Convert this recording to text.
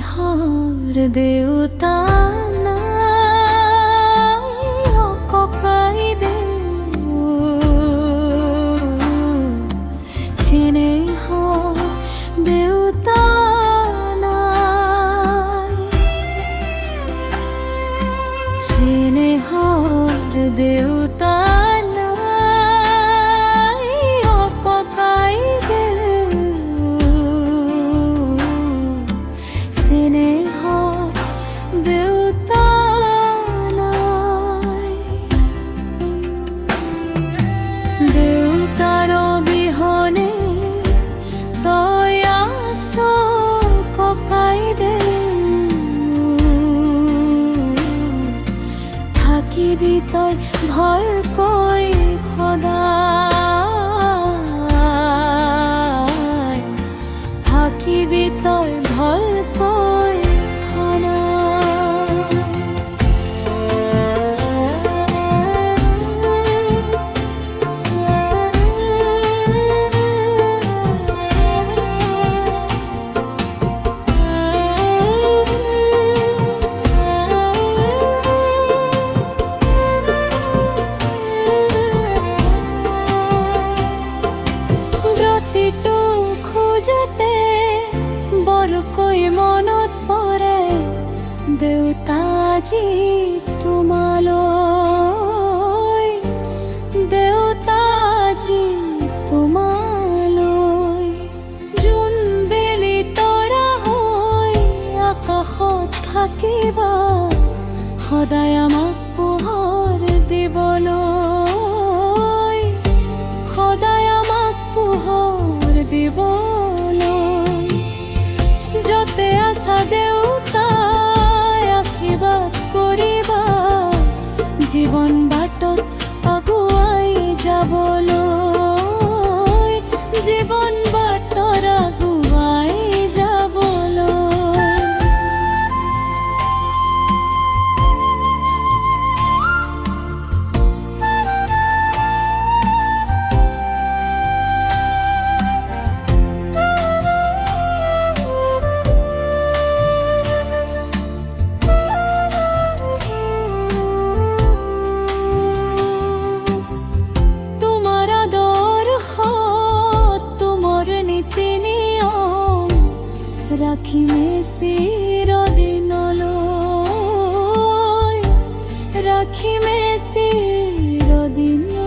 চেনেহৰ দেউতা নাই ককাই দেউ চেনেহৰ দেউতা নাই চেনেহৰ দেউতা দেউতার বিহনে তই আছ ককাই দেউ থাকিবি তই ভৰকৈ সদায় থাকিবি তই ভৰকৈ বৰকৈ মনত পৰে দেউতাজী তোমালৈ দেউতাজী তোমালৈ জোনবেলি তৰা হৈ আকাশত থাকিবা সদায় আমাক পোহৰ দিবলৈ সদায় আমাক পোহৰ দিবলৈ যতে আছা দেউতাই আশীৰ্বাদ কৰিবা জীৱন বাটত আগুৱাই যাবলৈ জীৱন বাটত আগুৱাই যাবলৈ ৰাখিমে চিৰদিনলৈ ৰাখিমে চিৰদিন